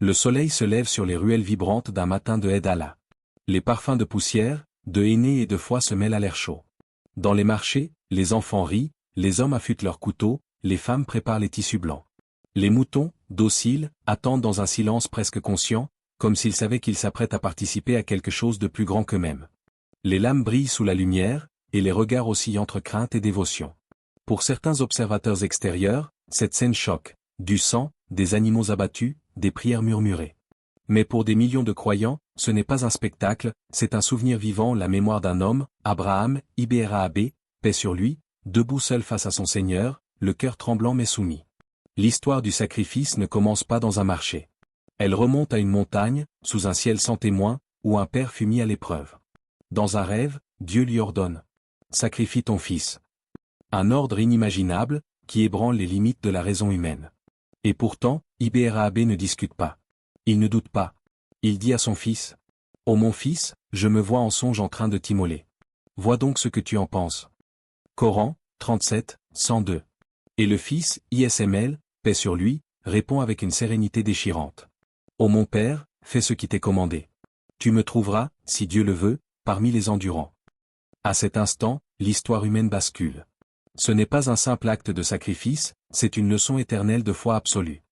Le soleil se lève sur les ruelles vibrantes d'un matin de Eid Allah. Les parfums de poussière, de henné et de foie se mêlent à l'air chaud. Dans les marchés, les enfants rient, les hommes affûtent leurs couteaux, les femmes préparent les tissus blancs. Les moutons, dociles, attendent dans un silence presque conscient, comme s'ils savaient qu'ils s'apprêtent à participer à quelque chose de plus grand qu'eux-mêmes. Les lames brillent sous la lumière, et les regards oscillent entre crainte et dévotion. Pour certains observateurs extérieurs, cette scène choque, du sang, des animaux abattus, des prières murmurées. Mais pour des millions de croyants, ce n'est pas un spectacle, c'est un souvenir vivant, la mémoire d'un homme, Abraham, Ibn, paix sur lui, debout seul face à son Seigneur, le cœur tremblant mais soumis. L'histoire du sacrifice ne commence pas dans un marché. Elle remonte à une montagne, sous un ciel sans témoin, où un père fut mis à l'épreuve. Dans un rêve, Dieu lui ordonne « Sacrifie ton fils ». Un ordre inimaginable, qui ébranle les limites de la raison humaine. Et pourtant, Ibn ne discute pas. Il ne doute pas. Il dit à son fils « Ô mon fils, je me vois en songe en train de t'immoler. Vois donc ce que tu en penses. » Coran, 37, 102. Et le fils, Ismaël, paix sur lui, répond avec une sérénité déchirante. « Ô mon père, fais ce qui t'est commandé. Tu me trouveras, si Dieu le veut, parmi les endurants. » À cet instant, l'histoire humaine bascule. Ce n'est pas un simple acte de sacrifice, c'est une leçon éternelle de foi absolue.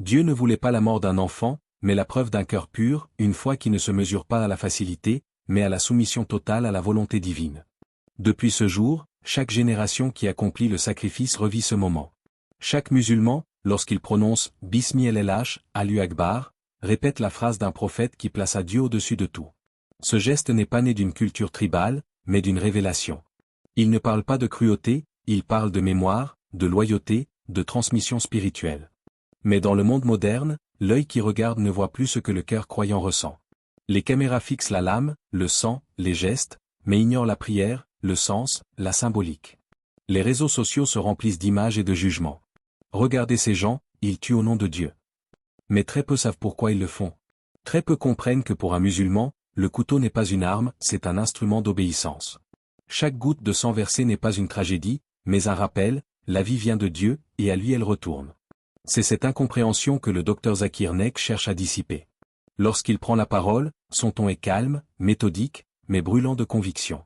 Dieu ne voulait pas la mort d'un enfant, mais la preuve d'un cœur pur, une foi qui ne se mesure pas à la facilité, mais à la soumission totale à la volonté divine. Depuis ce jour, chaque génération qui accomplit le sacrifice revit ce moment. Chaque musulman, lorsqu'il prononce « Bismillah, Allahu Akbar », répète la phrase d'un prophète qui plaça Dieu au-dessus de tout. Ce geste n'est pas né d'une culture tribale, mais d'une révélation. Il ne parle pas de cruauté, il parle de mémoire, de loyauté, de transmission spirituelle. Mais dans le monde moderne, l'œil qui regarde ne voit plus ce que le cœur croyant ressent. Les caméras fixent la lame, le sang, les gestes, mais ignorent la prière, le sens, la symbolique. Les réseaux sociaux se remplissent d'images et de jugements. Regardez ces gens, ils tuent au nom de Dieu. Mais très peu savent pourquoi ils le font. Très peu comprennent que pour un musulman, le couteau n'est pas une arme, c'est un instrument d'obéissance. Chaque goutte de sang versée n'est pas une tragédie, mais un rappel, la vie vient de Dieu, et à lui elle retourne. C'est cette incompréhension que le Dr Zakir Naik cherche à dissiper. Lorsqu'il prend la parole, son ton est calme, méthodique, mais brûlant de conviction.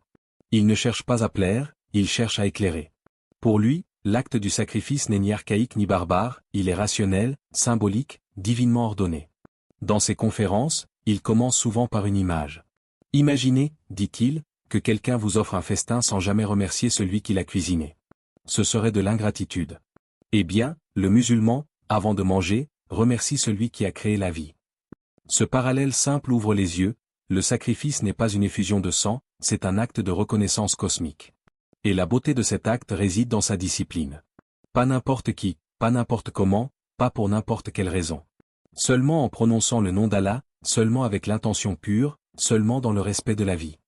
Il ne cherche pas à plaire, il cherche à éclairer. Pour lui, l'acte du sacrifice n'est ni archaïque ni barbare, il est rationnel, symbolique, divinement ordonné. Dans ses conférences, il commence souvent par une image. Imaginez, dit-il, que quelqu'un vous offre un festin sans jamais remercier celui qui l'a cuisiné. Ce serait de l'ingratitude. Eh bien, le musulman, avant de manger, remercie celui qui a créé la vie. Ce parallèle simple ouvre les yeux, le sacrifice n'est pas une effusion de sang, c'est un acte de reconnaissance cosmique. Et la beauté de cet acte réside dans sa discipline. Pas n'importe qui, pas n'importe comment, pas pour n'importe quelle raison. Seulement en prononçant le nom d'Allah, seulement avec l'intention pure, seulement dans le respect de la vie.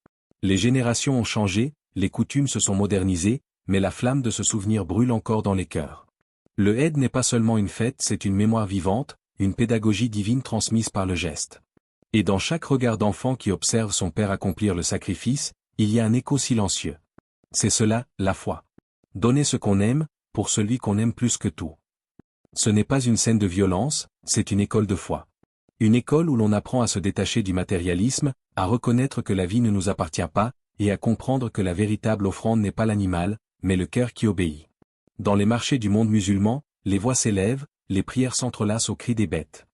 Les générations ont changé, les coutumes se sont modernisées, mais la flamme de ce souvenir brûle encore dans les cœurs. Le Eid n'est pas seulement une fête, c'est une mémoire vivante, une pédagogie divine transmise par le geste. Et dans chaque regard d'enfant qui observe son père accomplir le sacrifice, il y a un écho silencieux. C'est cela, la foi. Donner ce qu'on aime, pour celui qu'on aime plus que tout. Ce n'est pas une scène de violence, c'est une école de foi. Une école où l'on apprend à se détacher du matérialisme, à reconnaître que la vie ne nous appartient pas, et à comprendre que la véritable offrande n'est pas l'animal, mais le cœur qui obéit. Dans les marchés du monde musulman, les voix s'élèvent, les prières s'entrelacent au cri des bêtes.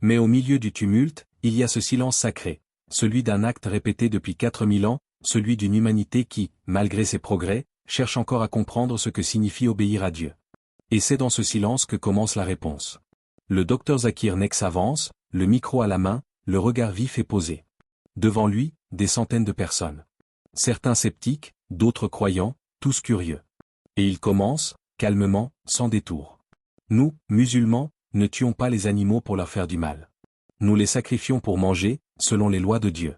Mais au milieu du tumulte, il y a ce silence sacré, celui d'un acte répété depuis 4000 ans, celui d'une humanité qui, malgré ses progrès, cherche encore à comprendre ce que signifie obéir à Dieu. Et c'est dans ce silence que commence la réponse. Le Dr Zakir Naik s'avance, le micro à la main, le regard vif et posé. Devant lui, des centaines de personnes. Certains sceptiques, d'autres croyants, tous curieux. Et il commence, calmement, sans détour. Nous, musulmans, ne tuons pas les animaux pour leur faire du mal. Nous les sacrifions pour manger, selon les lois de Dieu.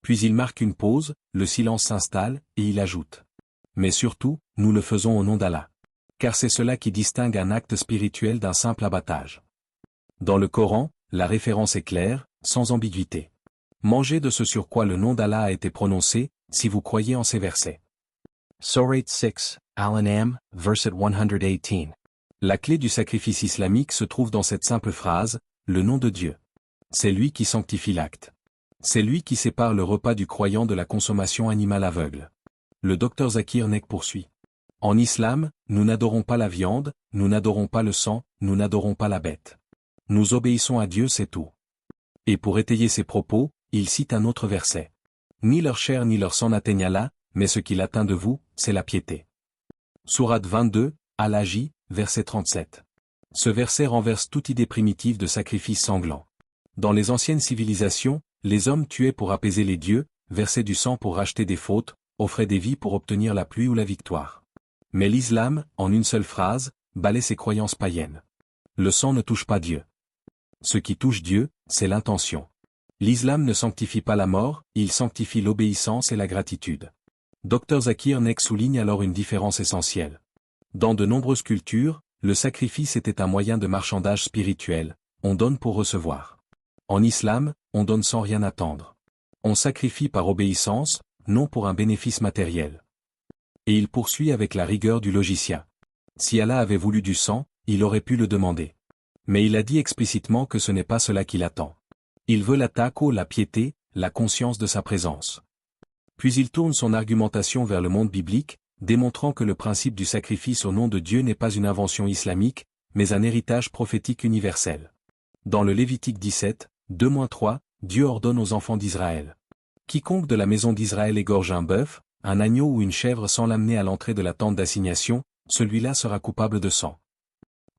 Puis il marque une pause, le silence s'installe, et il ajoute. Mais surtout, nous le faisons au nom d'Allah. Car c'est cela qui distingue un acte spirituel d'un simple abattage. Dans le Coran, la référence est claire, sans ambiguïté. Mangez de ce sur quoi le nom d'Allah a été prononcé, si vous croyez en ces versets. Surah 6, Al-An'am, verset 118. La clé du sacrifice islamique se trouve dans cette simple phrase, le nom de Dieu. C'est lui qui sanctifie l'acte. C'est lui qui sépare le repas du croyant de la consommation animale aveugle. Le Dr Zakir Naik poursuit. En islam, nous n'adorons pas la viande, nous n'adorons pas le sang, nous n'adorons pas la bête. Nous obéissons à Dieu, c'est tout. Et pour étayer ses propos, il cite un autre verset. Ni leur chair ni leur sang n'atteignent Allah, mais ce qui l'atteint de vous, c'est la piété. Sourate 22, Al-Hajj, verset 37. Ce verset renverse toute idée primitive de sacrifice sanglant. Dans les anciennes civilisations, les hommes tuaient pour apaiser les dieux, versaient du sang pour racheter des fautes, offraient des vies pour obtenir la pluie ou la victoire. Mais l'islam, en une seule phrase, balaie ces croyances païennes. Le sang ne touche pas Dieu. Ce qui touche Dieu, c'est l'intention. L'islam ne sanctifie pas la mort, il sanctifie l'obéissance et la gratitude. Dr Zakir Naik souligne alors une différence essentielle. Dans de nombreuses cultures, le sacrifice était un moyen de marchandage spirituel, on donne pour recevoir. En islam, on donne sans rien attendre. On sacrifie par obéissance, non pour un bénéfice matériel. Et il poursuit avec la rigueur du logicien. Si Allah avait voulu du sang, il aurait pu le demander. Mais il a dit explicitement que ce n'est pas cela qu'il attend. Il veut la taqwa, la piété, la conscience de sa présence. Puis il tourne son argumentation vers le monde biblique, démontrant que le principe du sacrifice au nom de Dieu n'est pas une invention islamique, mais un héritage prophétique universel. Dans le Lévitique 17, 2-3, Dieu ordonne aux enfants d'Israël. Quiconque de la maison d'Israël égorge un bœuf, un agneau ou une chèvre sans l'amener à l'entrée de la tente d'assignation, celui-là sera coupable de sang.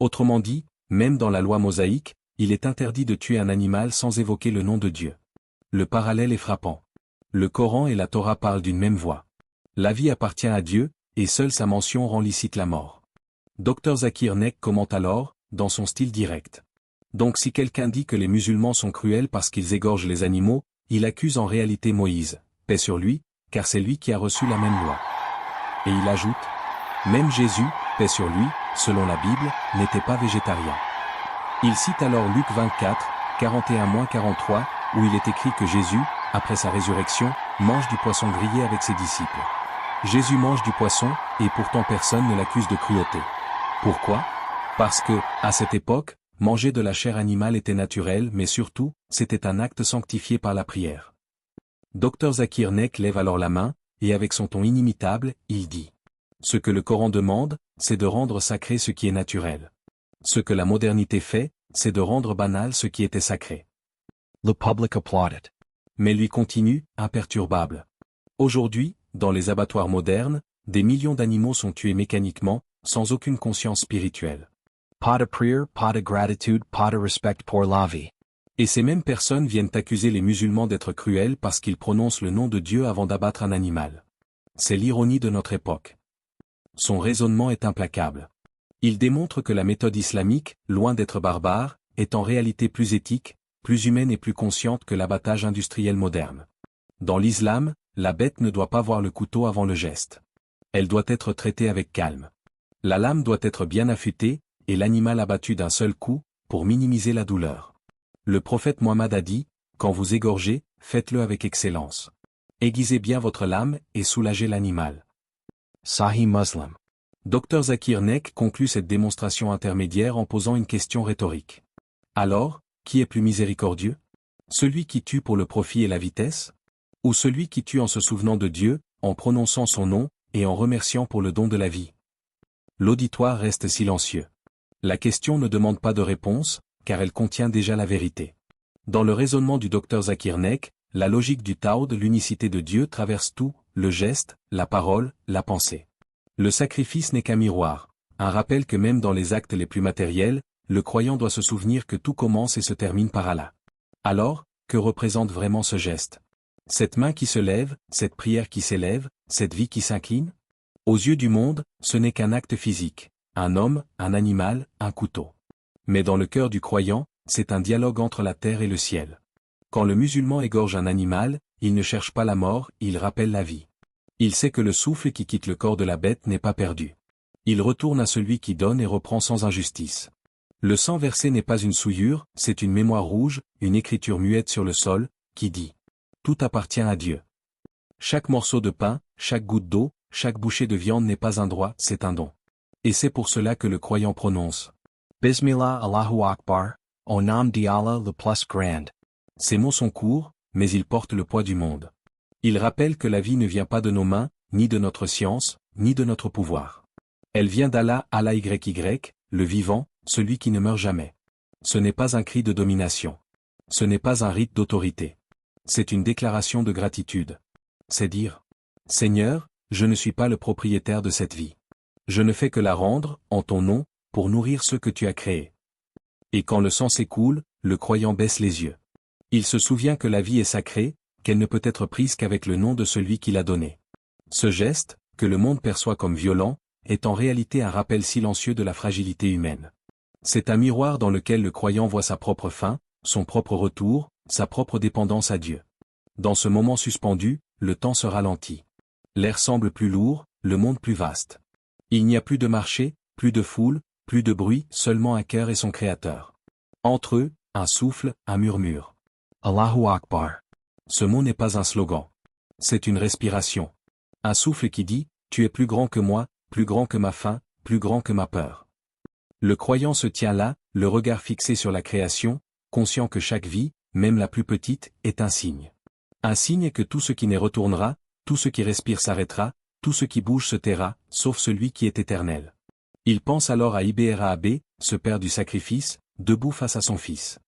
Autrement dit, même dans la loi mosaïque, il est interdit de tuer un animal sans évoquer le nom de Dieu. Le parallèle est frappant. Le Coran et la Torah parlent d'une même voix. La vie appartient à Dieu, et seule sa mention rend licite la mort. Dr Zakir Naik commente alors, dans son style direct. Donc si quelqu'un dit que les musulmans sont cruels parce qu'ils égorgent les animaux, il accuse en réalité Moïse, paix sur lui, car c'est lui qui a reçu la même loi. Et il ajoute, même Jésus, paix sur lui, selon la Bible, n'était pas végétarien. Il cite alors Luc 24, 41-43, où il est écrit que Jésus, après sa résurrection, mange du poisson grillé avec ses disciples. Jésus mange du poisson, et pourtant personne ne l'accuse de cruauté. Pourquoi? Parce que, à cette époque, manger de la chair animale était naturel, mais surtout, c'était un acte sanctifié par la prière. Dr Zakir Naik lève alors la main, et avec son ton inimitable, il dit. Ce que le Coran demande, c'est de rendre sacré ce qui est naturel. Ce que la modernité fait, c'est de rendre banal ce qui était sacré. The public applauded. Mais lui continue, imperturbable. Aujourd'hui, dans les abattoirs modernes, des millions d'animaux sont tués mécaniquement, sans aucune conscience spirituelle. Pas de prière, pas de gratitude, pas de respect pour la vie. Et ces mêmes personnes viennent accuser les musulmans d'être cruels parce qu'ils prononcent le nom de Dieu avant d'abattre un animal. C'est l'ironie de notre époque. Son raisonnement est implacable. Il démontre que la méthode islamique, loin d'être barbare, est en réalité plus éthique, plus humaine et plus consciente que l'abattage industriel moderne. Dans l'islam, la bête ne doit pas voir le couteau avant le geste. Elle doit être traitée avec calme. La lame doit être bien affûtée, et l'animal abattu d'un seul coup, pour minimiser la douleur. Le prophète Mohammed a dit, quand vous égorgez, faites-le avec excellence. Aiguisez bien votre lame et soulagez l'animal. Sahih Muslim. Dr Zakir Naik conclut cette démonstration intermédiaire en posant une question rhétorique. Alors, qui est plus miséricordieux? Celui qui tue pour le profit et la vitesse? Ou celui qui tue en se souvenant de Dieu, en prononçant son nom, et en remerciant pour le don de la vie? L'auditoire reste silencieux. La question ne demande pas de réponse, car elle contient déjà la vérité. Dans le raisonnement du Dr Zakir Naik, la logique du Tawhid, l'unicité de Dieu traverse tout, le geste, la parole, la pensée. Le sacrifice n'est qu'un miroir, un rappel que même dans les actes les plus matériels, le croyant doit se souvenir que tout commence et se termine par Allah. Alors, que représente vraiment ce geste? Cette main qui se lève, cette prière qui s'élève, cette vie qui s'incline? Aux yeux du monde, ce n'est qu'un acte physique, un homme, un animal, un couteau. Mais dans le cœur du croyant, c'est un dialogue entre la terre et le ciel. Quand le musulman égorge un animal, il ne cherche pas la mort, il rappelle la vie. Il sait que le souffle qui quitte le corps de la bête n'est pas perdu. Il retourne à celui qui donne et reprend sans injustice. Le sang versé n'est pas une souillure, c'est une mémoire rouge, une écriture muette sur le sol, qui dit « Tout appartient à Dieu ». Chaque morceau de pain, chaque goutte d'eau, chaque bouchée de viande n'est pas un droit, c'est un don. Et c'est pour cela que le croyant prononce Bismillah Allahu Akbar, au nom d'Allah le plus grand. Ces mots sont courts, mais ils portent le poids du monde. Ils rappellent que la vie ne vient pas de nos mains, ni de notre science, ni de notre pouvoir. Elle vient d'Allah, Allah YY, le vivant, celui qui ne meurt jamais. Ce n'est pas un cri de domination. Ce n'est pas un rite d'autorité. C'est une déclaration de gratitude. C'est dire, Seigneur, je ne suis pas le propriétaire de cette vie. Je ne fais que la rendre, en ton nom, pour nourrir ceux que tu as créés. Et quand le sang s'écoule, le croyant baisse les yeux. Il se souvient que la vie est sacrée, qu'elle ne peut être prise qu'avec le nom de celui qui l'a donnée. Ce geste, que le monde perçoit comme violent, est en réalité un rappel silencieux de la fragilité humaine. C'est un miroir dans lequel le croyant voit sa propre fin, son propre retour, sa propre dépendance à Dieu. Dans ce moment suspendu, le temps se ralentit. L'air semble plus lourd, le monde plus vaste. Il n'y a plus de marché, plus de foule, plus de bruit, seulement un cœur et son créateur. Entre eux, un souffle, un murmure. Allahu Akbar. Ce mot n'est pas un slogan. C'est une respiration. Un souffle qui dit, tu es plus grand que moi, plus grand que ma faim, plus grand que ma peur. Le croyant se tient là, le regard fixé sur la création, conscient que chaque vie, même la plus petite, est un signe. Un signe que tout ce qui naît retournera, tout ce qui respire s'arrêtera, tout ce qui bouge se taira, sauf celui qui est éternel. Il pense alors à Ibrahim, ce père du sacrifice, debout face à son fils.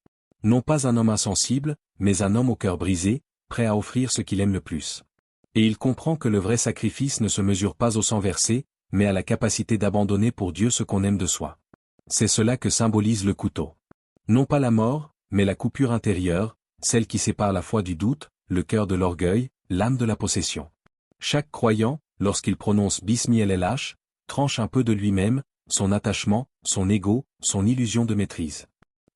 Non pas un homme insensible, mais un homme au cœur brisé, prêt à offrir ce qu'il aime le plus. Et il comprend que le vrai sacrifice ne se mesure pas au sang versé, mais à la capacité d'abandonner pour Dieu ce qu'on aime de soi. C'est cela que symbolise le couteau. Non pas la mort, mais la coupure intérieure, celle qui sépare la foi du doute, le cœur de l'orgueil, l'âme de la possession. Chaque croyant, lorsqu'il prononce Bismi el-H, tranche un peu de lui-même, son attachement, son ego, son illusion de maîtrise.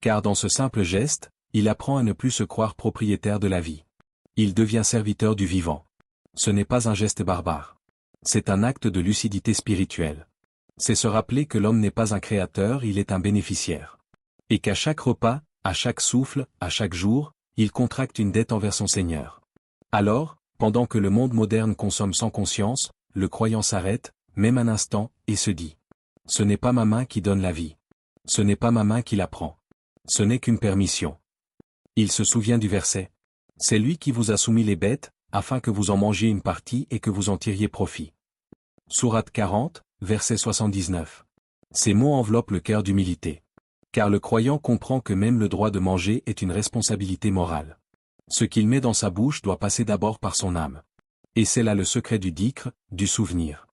Car dans ce simple geste, il apprend à ne plus se croire propriétaire de la vie. Il devient serviteur du vivant. Ce n'est pas un geste barbare. C'est un acte de lucidité spirituelle. C'est se rappeler que l'homme n'est pas un créateur, il est un bénéficiaire. Et qu'à chaque repas, à chaque souffle, à chaque jour, il contracte une dette envers son Seigneur. Alors, pendant que le monde moderne consomme sans conscience, le croyant s'arrête, même un instant, et se dit. Ce n'est pas ma main qui donne la vie. Ce n'est pas ma main qui la prend. Ce n'est qu'une permission. Il se souvient du verset. C'est lui qui vous a soumis les bêtes, afin que vous en mangiez une partie et que vous en tiriez profit. Sourate 40, verset 79. Ces mots enveloppent le cœur d'humilité. Car le croyant comprend que même le droit de manger est une responsabilité morale. Ce qu'il met dans sa bouche doit passer d'abord par son âme. Et c'est là le secret du dhikr, du souvenir.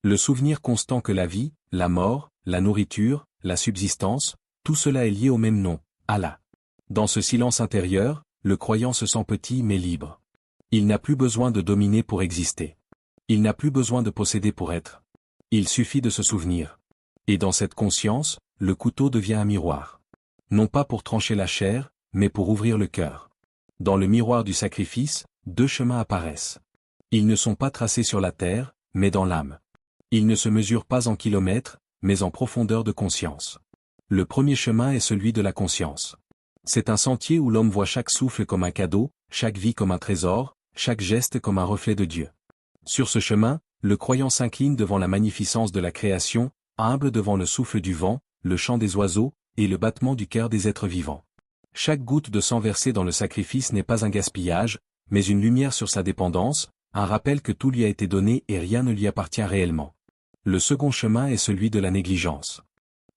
Le souvenir constant que la vie, la mort, la nourriture, la subsistance, tout cela est lié au même nom, Allah. Dans ce silence intérieur, le croyant se sent petit mais libre. Il n'a plus besoin de dominer pour exister. Il n'a plus besoin de posséder pour être. Il suffit de se souvenir. Et dans cette conscience, le couteau devient un miroir. Non pas pour trancher la chair, mais pour ouvrir le cœur. Dans le miroir du sacrifice, deux chemins apparaissent. Ils ne sont pas tracés sur la terre, mais dans l'âme. Ils ne se mesurent pas en kilomètres, mais en profondeur de conscience. Le premier chemin est celui de la conscience. C'est un sentier où l'homme voit chaque souffle comme un cadeau, chaque vie comme un trésor, chaque geste comme un reflet de Dieu. Sur ce chemin, le croyant s'incline devant la magnificence de la création, humble devant le souffle du vent, le chant des oiseaux, et le battement du cœur des êtres vivants. Chaque goutte de sang versée dans le sacrifice n'est pas un gaspillage, mais une lumière sur sa dépendance, un rappel que tout lui a été donné et rien ne lui appartient réellement. Le second chemin est celui de la négligence.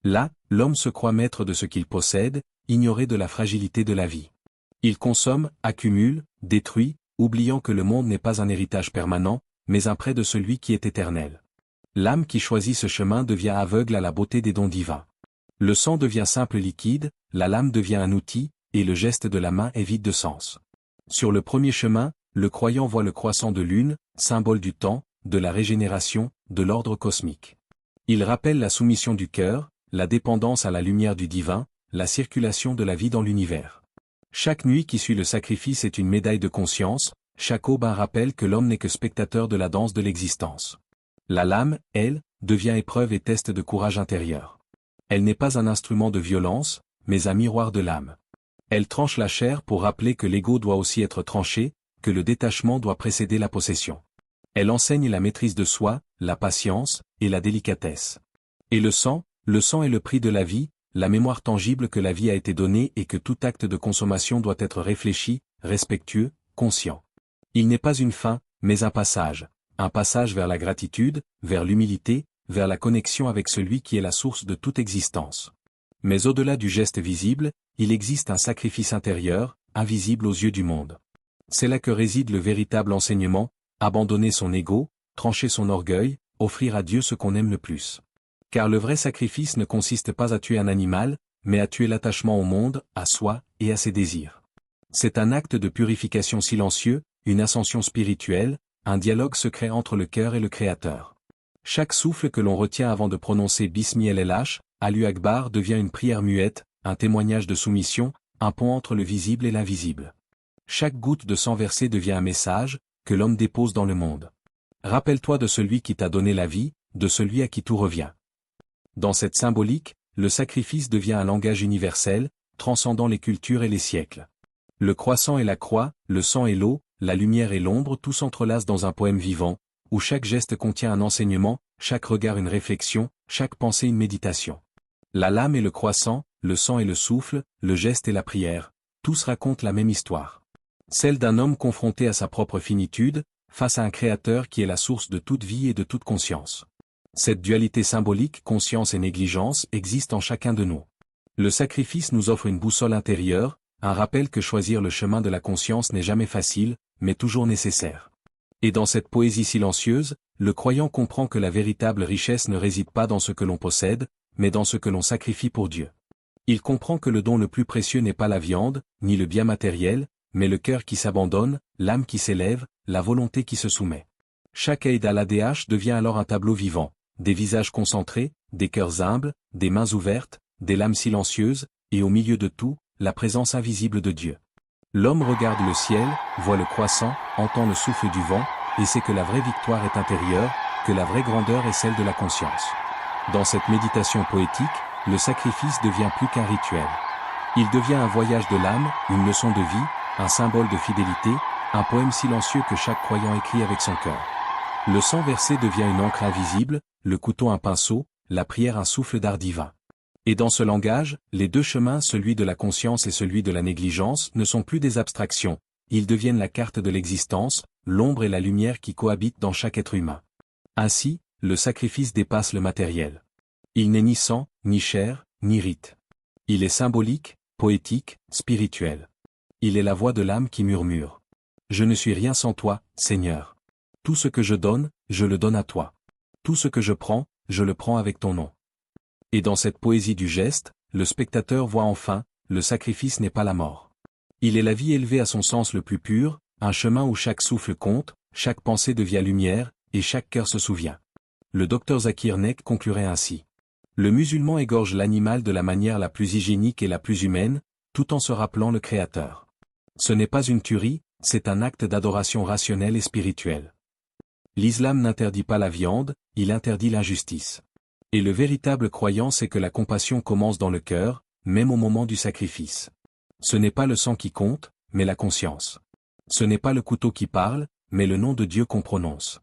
Là, l'homme se croit maître de ce qu'il possède, ignoré de la fragilité de la vie. Il consomme, accumule, détruit, oubliant que le monde n'est pas un héritage permanent, mais un prêt de celui qui est éternel. L'âme qui choisit ce chemin devient aveugle à la beauté des dons divins. Le sang devient simple liquide, la lame devient un outil, et le geste de la main est vide de sens. Sur le premier chemin, le croyant voit le croissant de lune, symbole du temps, de la régénération, de l'ordre cosmique. Il rappelle la soumission du cœur, la dépendance à la lumière du divin, la circulation de la vie dans l'univers. Chaque nuit qui suit le sacrifice est une médaille de conscience, chaque aube un rappel que l'homme n'est que spectateur de la danse de l'existence. La lame, elle, devient épreuve et test de courage intérieur. Elle n'est pas un instrument de violence, mais un miroir de l'âme. Elle tranche la chair pour rappeler que l'ego doit aussi être tranché, que le détachement doit précéder la possession. Elle enseigne la maîtrise de soi, la patience, et la délicatesse. Et le sang est le prix de la vie, la mémoire tangible que la vie a été donnée et que tout acte de consommation doit être réfléchi, respectueux, conscient. Il n'est pas une fin, mais un passage vers la gratitude, vers l'humilité, vers la connexion avec celui qui est la source de toute existence. Mais au-delà du geste visible, il existe un sacrifice intérieur, invisible aux yeux du monde. C'est là que réside le véritable enseignement, abandonner son ego, trancher son orgueil, offrir à Dieu ce qu'on aime le plus. Car le vrai sacrifice ne consiste pas à tuer un animal, mais à tuer l'attachement au monde, à soi, et à ses désirs. C'est un acte de purification silencieux, une ascension spirituelle, un dialogue secret entre le cœur et le Créateur. Chaque souffle que l'on retient avant de prononcer Bismi el-H, Allahu Akbar devient une prière muette, un témoignage de soumission, un pont entre le visible et l'invisible. Chaque goutte de sang versé devient un message, que l'homme dépose dans le monde. Rappelle-toi de celui qui t'a donné la vie, de celui à qui tout revient. Dans cette symbolique, le sacrifice devient un langage universel, transcendant les cultures et les siècles. Le croissant et la croix, le sang et l'eau, la lumière et l'ombre tout s'entrelacent dans un poème vivant, où chaque geste contient un enseignement, chaque regard une réflexion, chaque pensée une méditation. La lame et le croissant, le sang et le souffle, le geste et la prière, tous racontent la même histoire. Celle d'un homme confronté à sa propre finitude, face à un créateur qui est la source de toute vie et de toute conscience. Cette dualité symbolique, conscience et négligence, existe en chacun de nous. Le sacrifice nous offre une boussole intérieure, un rappel que choisir le chemin de la conscience n'est jamais facile, mais toujours nécessaire. Et dans cette poésie silencieuse, le croyant comprend que la véritable richesse ne réside pas dans ce que l'on possède, mais dans ce que l'on sacrifie pour Dieu. Il comprend que le don le plus précieux n'est pas la viande, ni le bien matériel, mais le cœur qui s'abandonne, l'âme qui s'élève, la volonté qui se soumet. Chaque Eid al-Adha devient alors un tableau vivant, des visages concentrés, des cœurs humbles, des mains ouvertes, des lames silencieuses, et au milieu de tout, la présence invisible de Dieu. L'homme regarde le ciel, voit le croissant, entend le souffle du vent, et sait que la vraie victoire est intérieure, que la vraie grandeur est celle de la conscience. Dans cette méditation poétique, le sacrifice devient plus qu'un rituel. Il devient un voyage de l'âme, une leçon de vie, un symbole de fidélité, un poème silencieux que chaque croyant écrit avec son cœur. Le sang versé devient une encre invisible, le couteau un pinceau, la prière un souffle d'art divin. Et dans ce langage, les deux chemins, celui de la conscience et celui de la négligence, ne sont plus des abstractions, ils deviennent la carte de l'existence, l'ombre et la lumière qui cohabitent dans chaque être humain. Ainsi, le sacrifice dépasse le matériel. Il n'est ni sang, ni chair, ni rite. Il est symbolique, poétique, spirituel. Il est la voix de l'âme qui murmure. Je ne suis rien sans toi, Seigneur. Tout ce que je donne, je le donne à toi. Tout ce que je prends, je le prends avec ton nom. Et dans cette poésie du geste, le spectateur voit enfin, le sacrifice n'est pas la mort. Il est la vie élevée à son sens le plus pur, un chemin où chaque souffle compte, chaque pensée devient lumière, et chaque cœur se souvient. Le docteur Zakir Naik conclurait ainsi. Le musulman égorge l'animal de la manière la plus hygiénique et la plus humaine, tout en se rappelant le Créateur. Ce n'est pas une tuerie, c'est un acte d'adoration rationnelle et spirituelle. L'islam n'interdit pas la viande, il interdit l'injustice. Et le véritable croyant sait que la compassion commence dans le cœur, même au moment du sacrifice. Ce n'est pas le sang qui compte, mais la conscience. Ce n'est pas le couteau qui parle, mais le nom de Dieu qu'on prononce.